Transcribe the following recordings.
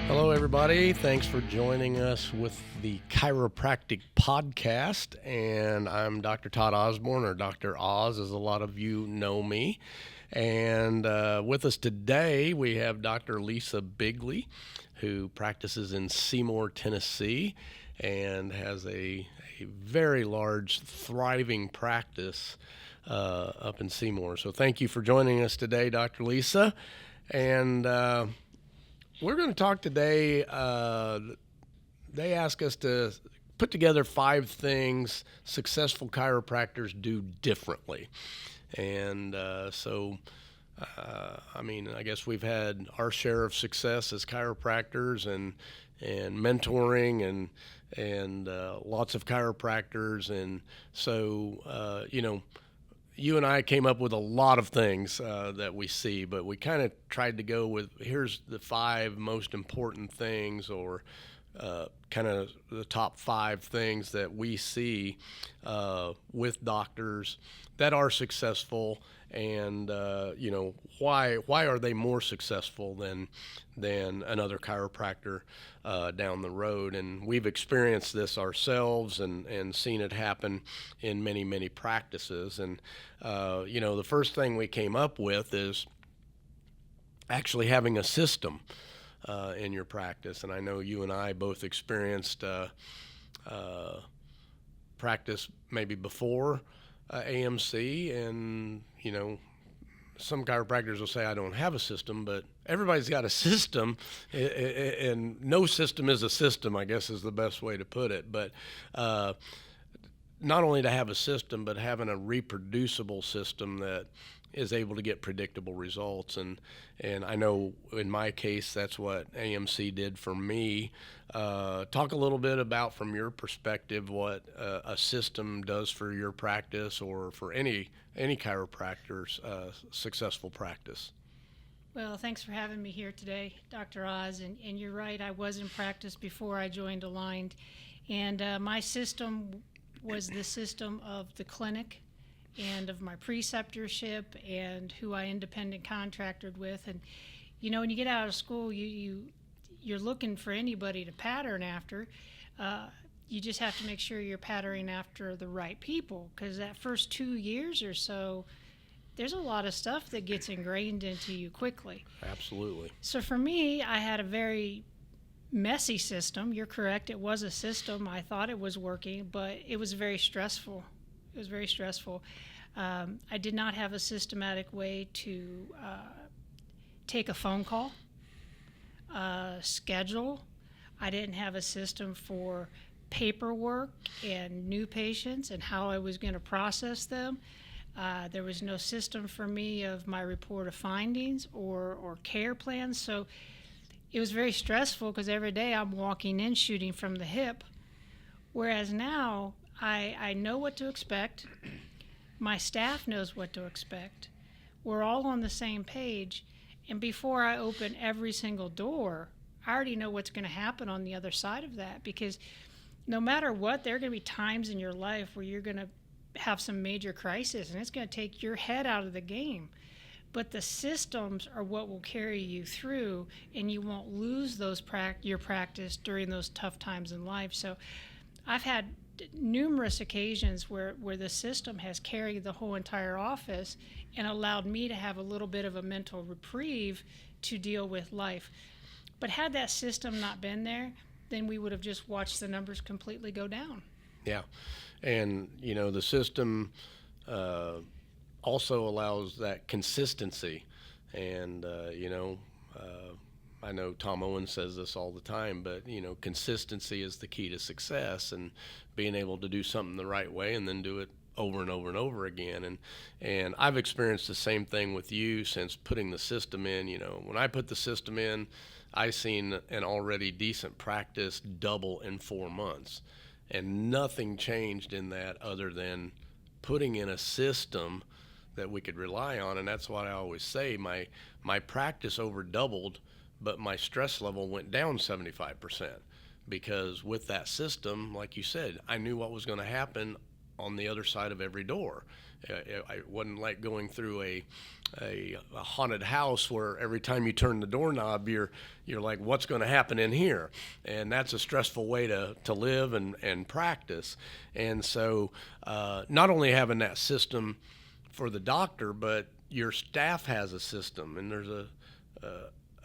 Hello, everybody. Thanks for joining us with the Chiropractic Podcast. And I'm Dr. Todd Osborne, or Dr. Oz, as a lot of you know me. And with us today, we have Dr. Lisa Bigley, who practices in Seymour, Tennessee, and has a very large, thriving practice up in Seymour. So thank you for joining us today, Dr. Lisa. And we're going to talk today. They ask us to put together 5 things successful chiropractors do differently. And I guess we've had our share of success as chiropractors and mentoring and lots of chiropractors. And so, you and I came up with a lot of things that we see, but we kind of tried to go with here's the 5 most important things, or kind of the top 5 things that we see with doctors that are successful, and why are they more successful than another chiropractor down the road. And we've experienced this ourselves and seen it happen in many practices. And the first thing we came up with is actually having a system in your practice. And I know you and I both experienced practice maybe before AMC, and some chiropractors will say I don't have a system, but everybody's got a system, and no system is a system, I guess is the best way to put it. But not only to have a system, but having a reproducible system that is able to get predictable results. And I know in my case, that's what AMC did for me. Talk a little bit about, from your perspective, what a system does for your practice, or for any chiropractor's successful practice. Well, thanks for having me here today, Dr. Oz. And you're right, I was in practice before I joined Aligned. And my system was the system of the clinic and of my preceptorship and who I independent contracted with. And when you get out of school, you're looking for anybody to pattern after. You just have to make sure you're patterning after the right people, because that first 2 years or so, there's a lot of stuff that gets ingrained into you quickly. Absolutely. So for me, I had a very messy system. You're correct, it was a system. I thought it was working, but it was very stressful. It was very stressful. I did not have a systematic way to take a phone call, schedule. I didn't have a system for paperwork and new patients and how I was going to process them. There was no system for me of my report of findings or care plans. So it was very stressful, because every day I'm walking in shooting from the hip. Whereas now I know what to expect. My staff knows what to expect. We're all on the same page. And before I open every single door, I already know what's going to happen on the other side of that. Because no matter what, there are going to be times in your life where you're going to have some major crisis, and it's going to take your head out of the game. But the systems are what will carry you through, and you won't lose your practice during those tough times in life. So I've had numerous occasions where the system has carried the whole entire office and allowed me to have a little bit of a mental reprieve to deal with life. But had that system not been there, then we would have just watched the numbers completely go down. Yeah. And, the system also allows that consistency. And, I know Tom Owen says this all the time, but, consistency is the key to success, and being able to do something the right way and then do it over and over and over again. And I've experienced the same thing with you since putting the system in. When I put the system in, I seen an already decent practice double in 4 months. And nothing changed in that other than putting in a system that we could rely on. And that's what I always say. My practice over doubled, but my stress level went down 75%, because with that system, like you said, I knew what was going to happen on the other side of every door. It wasn't like going through a haunted house where every time you turn the doorknob, you're like, what's going to happen in here? And that's a stressful way to live and practice. And so not only having that system for the doctor, but your staff has a system, and there's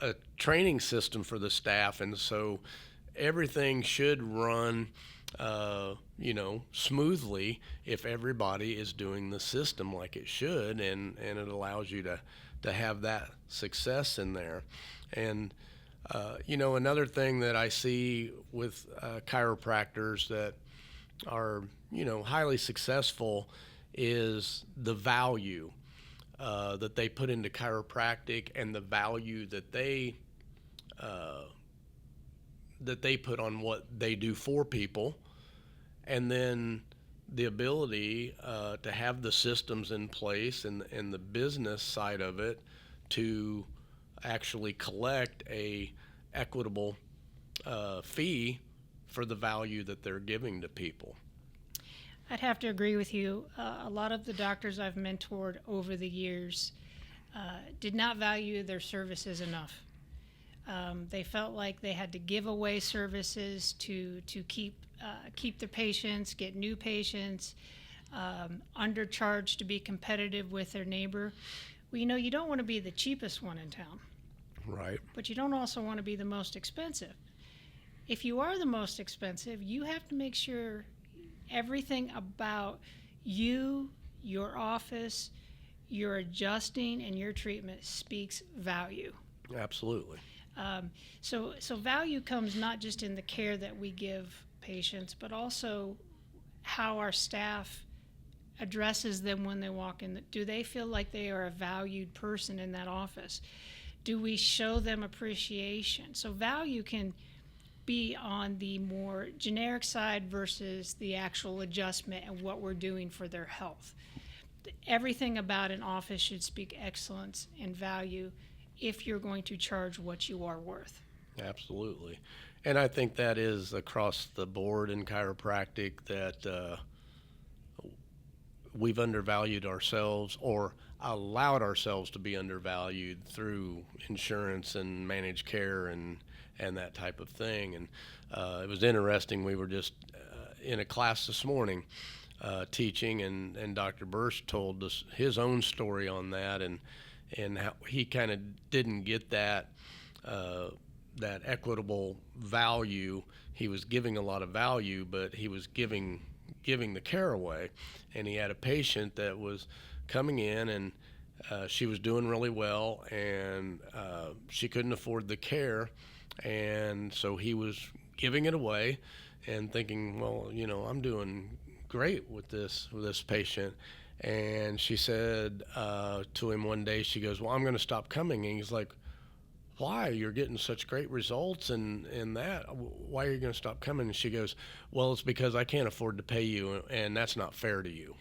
a training system for the staff. And so everything should run smoothly if everybody is doing the system like it should, and it allows you to have that success in there. And another thing that I see with chiropractors that are highly successful is the value that they put into chiropractic, and the value that they put on what they do for people, and then the ability to have the systems in place and the business side of it to actually collect a equitable fee for the value that they're giving to people. I'd have to agree with you. A lot of the doctors I've mentored over the years did not value their services enough. They felt like they had to give away services to keep their patients, get new patients, undercharge to be competitive with their neighbor. Well, you don't want to be the cheapest one in town. Right. But you don't also want to be the most expensive. If you are the most expensive, you have to make sure everything about you, your office, your adjusting, and your treatment speaks value. Absolutely. So value comes not just in the care that we give patients, but also how our staff addresses them when they walk in. Do they feel like they are a valued person in that office? Do we show them appreciation? So value can be on the more generic side versus the actual adjustment and what we're doing for their health. Everything about an office should speak excellence and value if you're going to charge what you are worth. Absolutely. And I think that is across the board in chiropractic, that we've undervalued ourselves, or allowed ourselves to be undervalued through insurance and managed care and that type of thing. And it was interesting. We were just in a class this morning teaching, and Dr. Burst told us his own story on that, and how he kind of didn't get that equitable value. He was giving a lot of value, but he was giving the care away. And he had a patient that was coming in, and she was doing really well, and she couldn't afford the care, and so he was giving it away and thinking, well, I'm doing great with this patient. And she said to him one day, she goes, well, I'm going to stop coming. And he's like, why? You're getting such great results and that. Why are you going to stop coming? And she goes, well, it's because I can't afford to pay you, and that's not fair to you.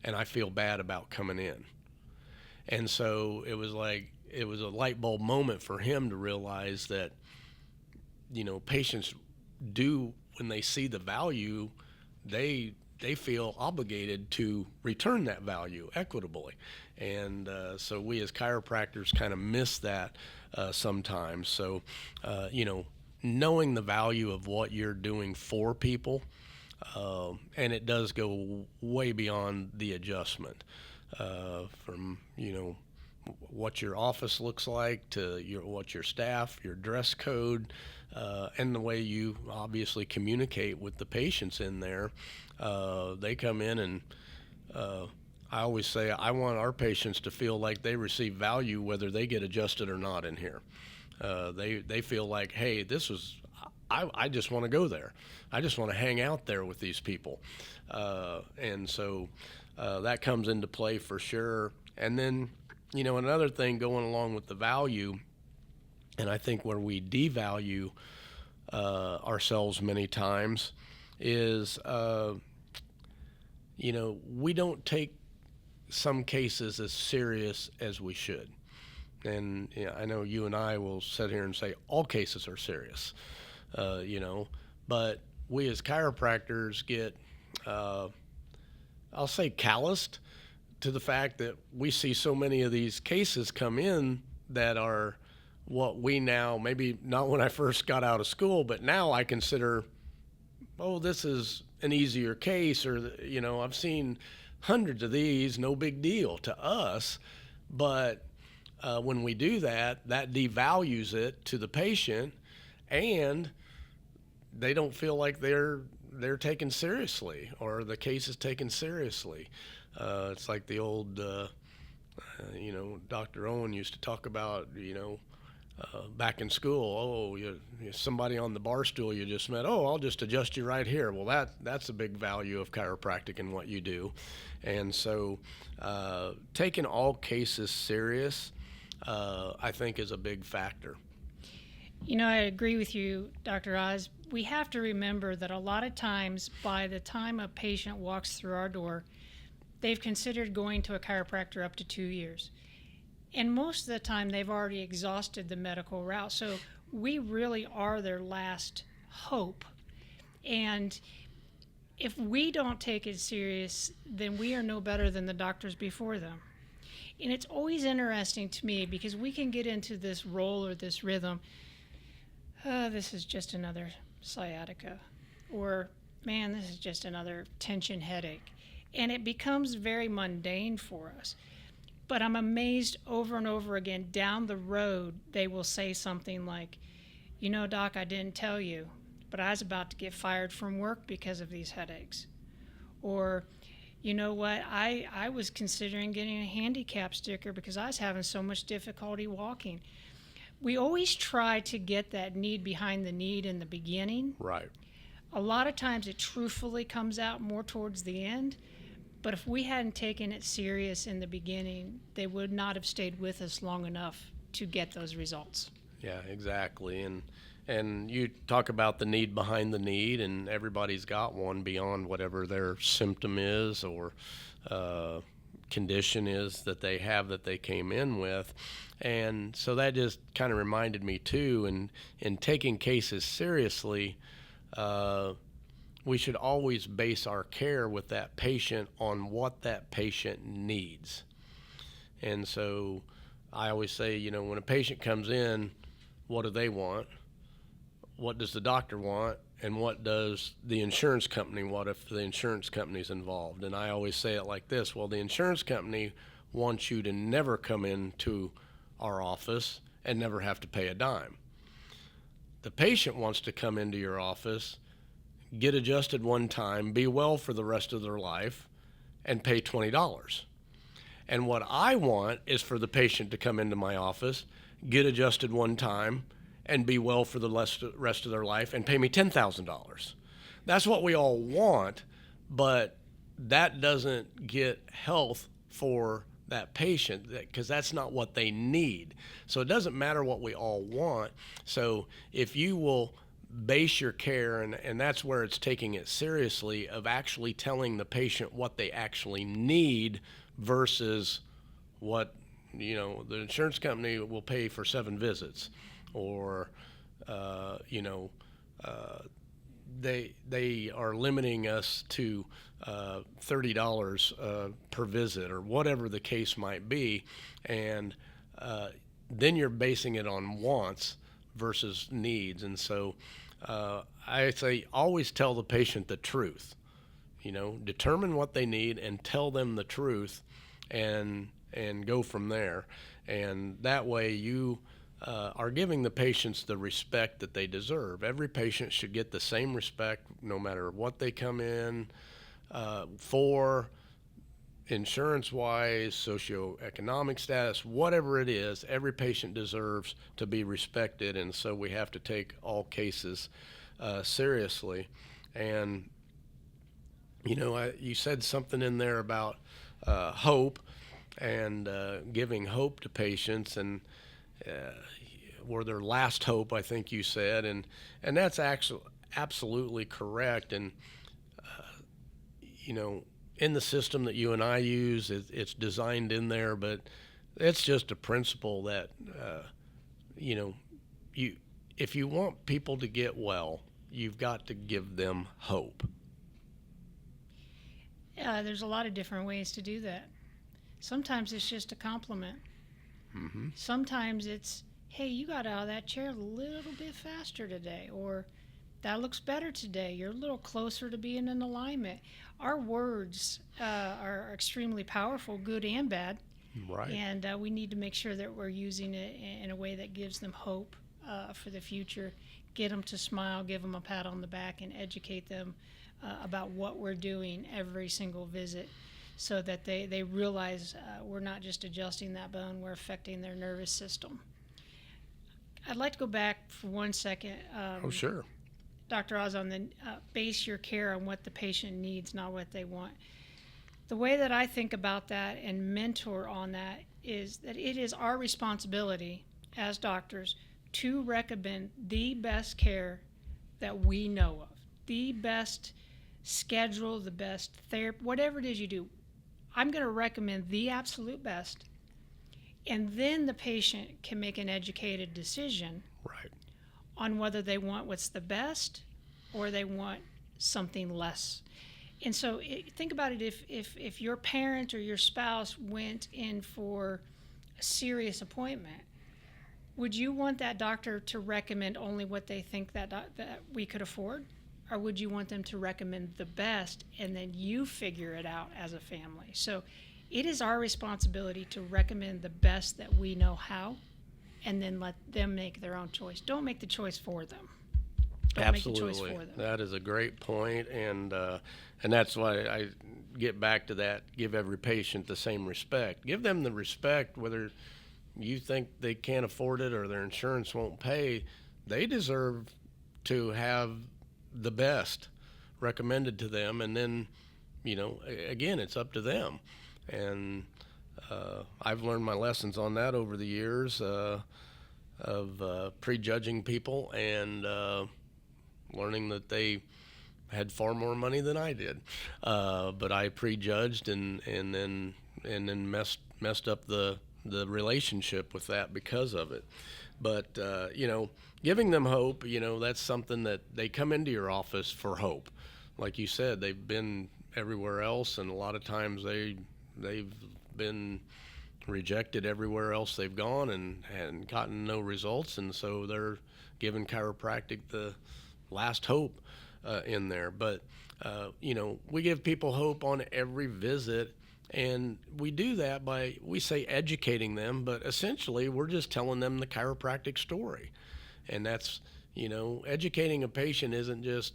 And I feel bad about coming in. And so it was a light bulb moment for him to realize that, patients do, when they see the value, they feel obligated to return that value equitably. And so we as chiropractors kind of miss that sometimes. So, knowing the value of what you're doing for people, and it does go way beyond the adjustment, from, what your office looks like to what your staff, your dress code, and the way you obviously communicate with the patients in there. They come in, and I always say I want our patients to feel like they receive value whether they get adjusted or not in here. They feel like, hey, I just want to go there. I just want to hang out there with these people. And so that comes into play for sure. And then, another thing going along with the value, and I think where we devalue ourselves many times, is, we don't take some cases as serious as we should. And I know you and I will sit here and say all cases are serious, but we as chiropractors get I'll say calloused to the fact that we see so many of these cases come in that are what we now, maybe not when I first got out of school, but now I consider, oh, this is an easier case, or, I've seen hundreds of these, no big deal to us. But when we do that, that devalues it to the patient, and they don't feel like they're taken seriously, or the case is taken seriously. It's like the old, Dr. Owen used to talk about, back in school. Oh, somebody on the bar stool you just met. Oh, I'll just adjust you right here. Well, that's a big value of chiropractic and what you do. And so taking all cases serious, I think, is a big factor. I agree with you, Dr. Oz. We have to remember that a lot of times, by the time a patient walks through our door, they've considered going to a chiropractor up to 2 years. And most of the time, they've already exhausted the medical route. So we really are their last hope. And if we don't take it serious, then we are no better than the doctors before them. And it's always interesting to me because we can get into this role or this rhythm. This is just another sciatica, or man, this is just another tension headache. And it becomes very mundane for us. But I'm amazed over and over again, down the road, they will say something like, Doc, I didn't tell you, but I was about to get fired from work because of these headaches. Or, you know what, I was considering getting a handicap sticker because I was having so much difficulty walking. We always try to get that need behind the need in the beginning. Right. A lot of times it truthfully comes out more towards the end. But if we hadn't taken it serious in the beginning, they would not have stayed with us long enough to get those results. Yeah, exactly. And you talk about the need behind the need, and everybody's got one beyond whatever their symptom is or condition is that they have that they came in with. And so that just kind of reminded me too, in taking cases seriously, we should always base our care with that patient on what that patient needs. And so I always say, when a patient comes in, what do they want? What does the doctor want? And what does the insurance company want if the insurance company's involved? And I always say it like this: well, the insurance company wants you to never come into our office and never have to pay a dime. The patient wants to come into your office, get adjusted one time, be well for the rest of their life, and pay $20. And what I want is for the patient to come into my office, get adjusted one time, and be well for the rest of their life and pay me $10,000. That's what we all want, but that doesn't get health for that patient, because that's not what they need. So it doesn't matter what we all want. So if you will base your care, and that's where it's taking it seriously, of actually telling the patient what they actually need versus what, the insurance company will pay for 7 visits, or, they are limiting us to $30 per visit, or whatever the case might be. And then you're basing it on wants versus needs. And so I say always tell the patient the truth. Determine what they need and tell them the truth, and go from there. And that way you are giving the patients the respect that they deserve. Every patient should get the same respect no matter what they come in for, insurance-wise, socioeconomic status, whatever it is. Every patient deserves to be respected, and so we have to take all cases seriously. And you said something in there about hope, and giving hope to patients, and were their last hope, I think you said, and that's actually absolutely correct. And in the system that you and I use, it's designed in there, but it's just a principle that if you want people to get well, you've got to give them hope. There's a lot of different ways to do that. Sometimes it's just a compliment. Mm-hmm. Sometimes it's, hey, you got out of that chair a little bit faster today, or that looks better today. You're a little closer to being in alignment. Our words are extremely powerful, good and bad. Right. And we need to make sure that we're using it in a way that gives them hope for the future, get them to smile, give them a pat on the back, and educate them about what we're doing every single visit so that they realize we're not just adjusting that bone, we're affecting their nervous system. I'd like to go back for 1 second. Oh, sure. Dr. Oz, on the base your care on what the patient needs, not what they want. The way that I think about that and mentor on that is that it is our responsibility as doctors to recommend the best care that we know of, the best schedule, the best therapy, whatever it is you do. I'm going to recommend the absolute best, and then the patient can make an educated decision Right. on whether they want what's the best or they want something less. And so think about it, if your parent or your spouse went in for a serious appointment, would you want that doctor to recommend only what they think that we could afford? Or would you want them to recommend the best and then you figure it out as a family? So it is our responsibility to recommend the best that we know how and then let them make their own choice. Don't make the choice for them. Don't Absolutely. make the choice for them. That is a great point, and that's why I get back to that. Give every patient the same respect. Give them the respect, whether you think they can't afford it or their insurance won't pay. They deserve to have the best recommended to them, and then, again, it's up to them. And I've learned my lessons on that over the years of prejudging people and learning that they had far more money than I did, but I prejudged and then messed up the relationship with that because of it. But giving them hope, that's something that they come into your office for hope. Like you said, they've been everywhere else, and a lot of times they've been rejected everywhere else they've gone and gotten no results, and so they're giving chiropractic the last hope in there. But we give people hope on every visit, and we do that by, we say, educating them, but essentially we're just telling them the chiropractic story. And that's, educating a patient isn't just,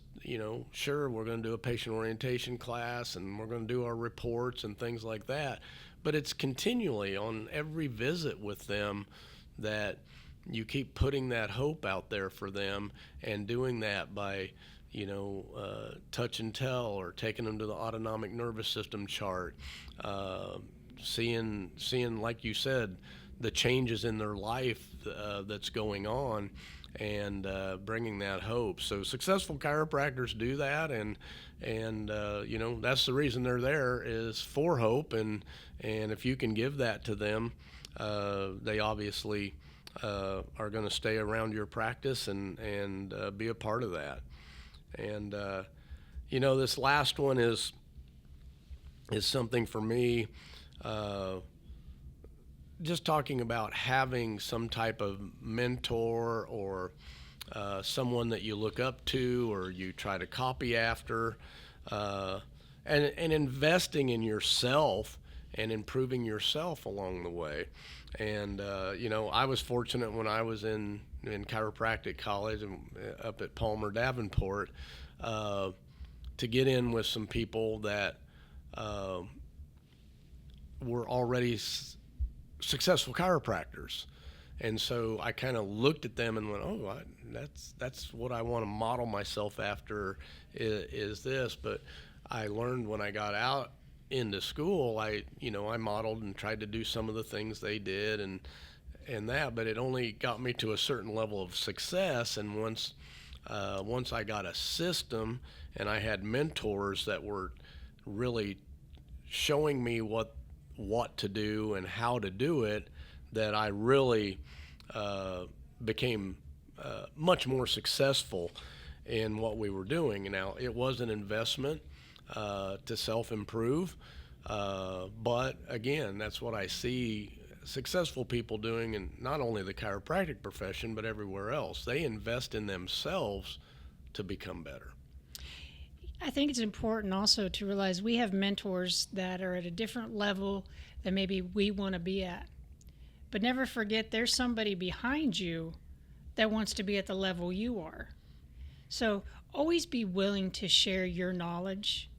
sure, we're going to do a patient orientation class and we're going to do our reports and things like that, but it's continually on every visit with them that you keep putting that hope out there for them, and doing that by, touch and tell, or taking them to the autonomic nervous system chart, seeing, like you said, the changes in their life that's going on, and bringing that hope. So successful chiropractors do that, and that's the reason they're there, is for hope, and if you can give that to them, they obviously are going to stay around your practice and be a part of that. And this last one is something for me. Just talking about having some type of mentor or someone that you look up to or you try to copy after, and investing in yourself and improving yourself along the way. And I was fortunate when I was in chiropractic college and up at Palmer Davenport to get in with some people that were already successful chiropractors. And so I kind of looked at them and went, oh, that's what I want to model myself after, is this. But I learned when I got out into school, I modeled and tried to do some of the things they did and that, but it only got me to a certain level of success. And once I got a system and I had mentors that were really showing me what to do and how to do it, that I really became much more successful in what we were doing. Now, it was an investment. to self-improve. But again, that's what I see successful people doing in not only the chiropractic profession, but everywhere else. They invest in themselves to become better. I think it's important also to realize we have mentors that are at a different level than maybe we want to be at. But never forget there's somebody behind you that wants to be at the level you are. So always be willing to share your knowledge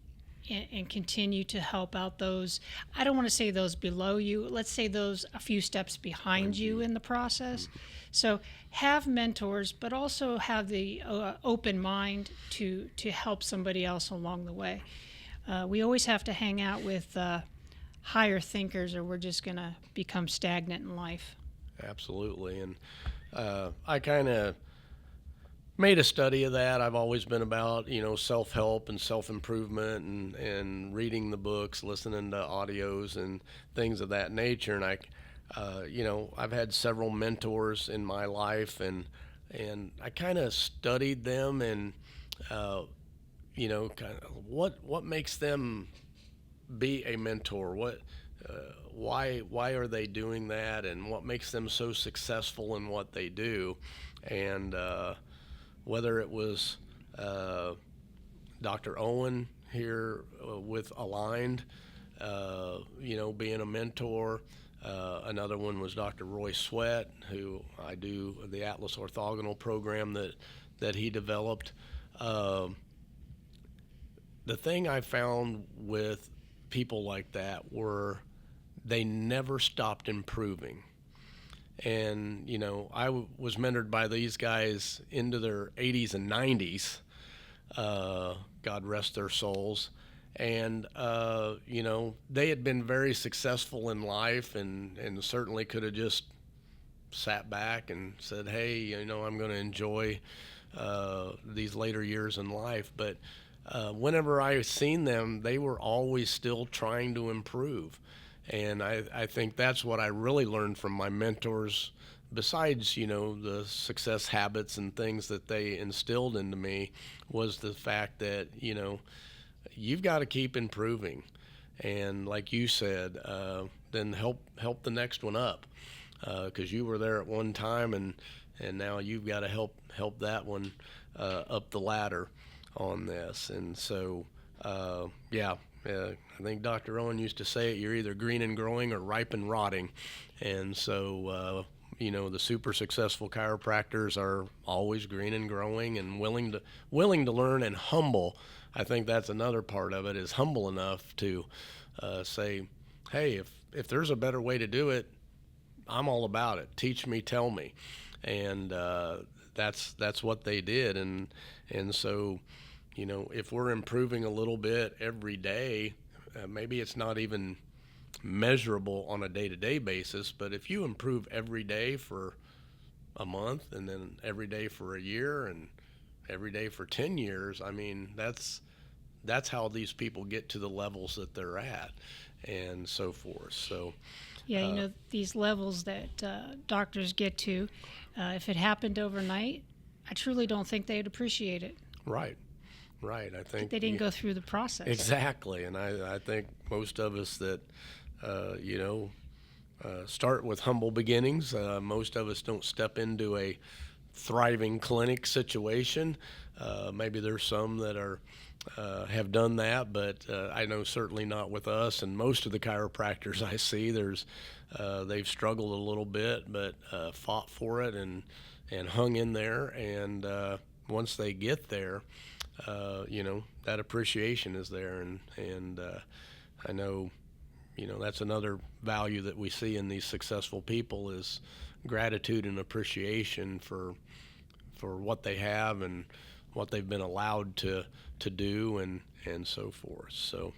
and continue to help out those, I don't want to say those below you, let's say those a few steps behind you in the process. So have mentors, but also have the open mind to help somebody else along the way. We always have to hang out with higher thinkers, or we're just going to become stagnant in life. Absolutely. And I kind of made a study of that. I've always been about, self-help and self-improvement and reading the books, listening to audios and things of that nature. And I've had several mentors in my life, and I kind of studied them and, kind of what makes them be a mentor? Why are they doing that, and what makes them so successful in what they do? And whether it was Dr. Owen here with Aligned, being a mentor. Another one was Dr. Roy Sweat, who I do the Atlas Orthogonal program that he developed. The thing I found with people like that were they never stopped improving. And, I was mentored by these guys into their 80s and 90s, God rest their souls. And, they had been very successful in life and certainly could have just sat back and said, hey, I'm going to enjoy these later years in life. But whenever I seen them, they were always still trying to improve. And I think that's what I really learned from my mentors, besides, the success habits and things that they instilled into me, was the fact that, you've got to keep improving. And like you said, then help the next one up, because you were there at one time, and now you've got to help that one up the ladder on this. And so, I think Dr. Owen used to say it, you're either green and growing or ripe and rotting. And so, the super successful chiropractors are always green and growing and willing to learn and humble. I think that's another part of it, is humble enough to say, hey, if there's a better way to do it, I'm all about it. Teach me, tell me. And that's what they did. And so, if we're improving a little bit every day, maybe it's not even measurable on a day-to-day basis, but if you improve every day for a month, and then every day for a year, and every day for 10 years, I mean, that's how these people get to the levels that they're at, and so forth. So yeah, these levels that doctors get to, if it happened overnight, I truly don't think they'd appreciate it. Right. I think they didn't go through the process. Exactly. And I think most of us that, start with humble beginnings, most of us don't step into a thriving clinic situation. Maybe there's some that have done that, but I know certainly not with us. And most of the chiropractors I see, they've struggled a little bit, but fought for it and hung in there. And once they get there, that appreciation is there, and I know, that's another value that we see in these successful people, is gratitude and appreciation for what they have and what they've been allowed to do and so forth. So,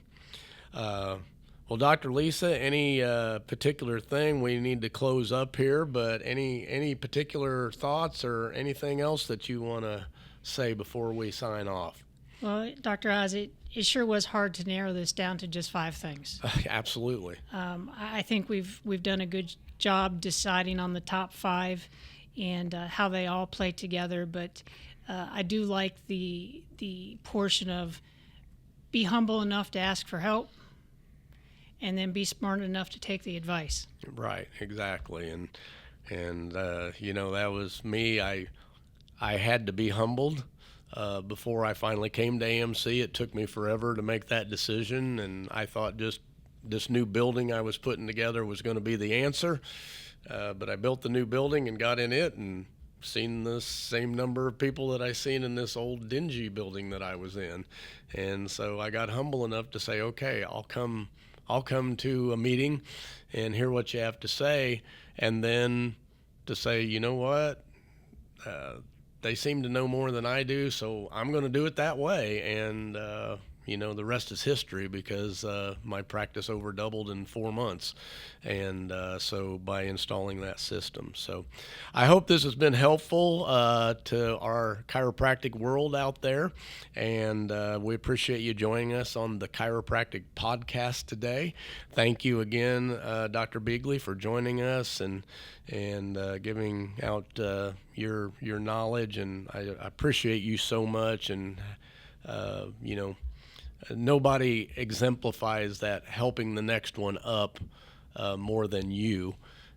well, Dr. Lisa, any particular thing we need to close up here, but any particular thoughts or anything else that you want to say before we sign off? Well, Dr. Oz, it sure was hard to narrow this down to just 5 things. Absolutely. I think we've done a good job deciding on the top 5 and how they all play together. But I do like the portion of be humble enough to ask for help, and then be smart enough to take the advice. Right, exactly. And that was me. I had to be humbled before I finally came to AMC. It took me forever to make that decision, and I thought just this new building I was putting together was going to be the answer. But I built the new building and got in it and seen the same number of people that I seen in this old dingy building that I was in. And so I got humble enough to say, okay, I'll come to a meeting and hear what you have to say, and then to say, you know what, they seem to know more than I do, so I'm going to do it that way. And the rest is history, because my practice over doubled in 4 months, and so by installing that system. So I hope this has been helpful to our chiropractic world out there, and we appreciate you joining us on the Chiropractic podcast today. Thank you again, Dr. Beagley, for joining us and giving out your knowledge, and I appreciate you so much. And nobody exemplifies that, helping the next one up more than you.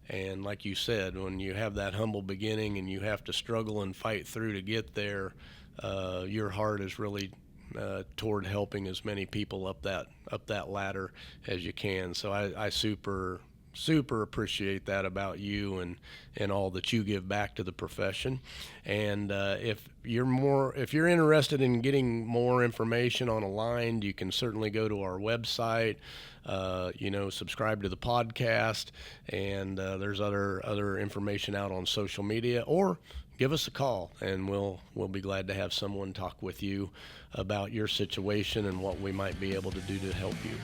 And like you said, when you have that humble beginning and you have to struggle and fight through to get there, your heart is really toward helping as many people up that ladder as you can. So I super appreciate that about you and all that you give back to the profession. And if you're interested in getting more information on Aligned, you can certainly go to our website, subscribe to the podcast, and there's other information out on social media, or give us a call and we'll be glad to have someone talk with you about your situation and what we might be able to do to help you.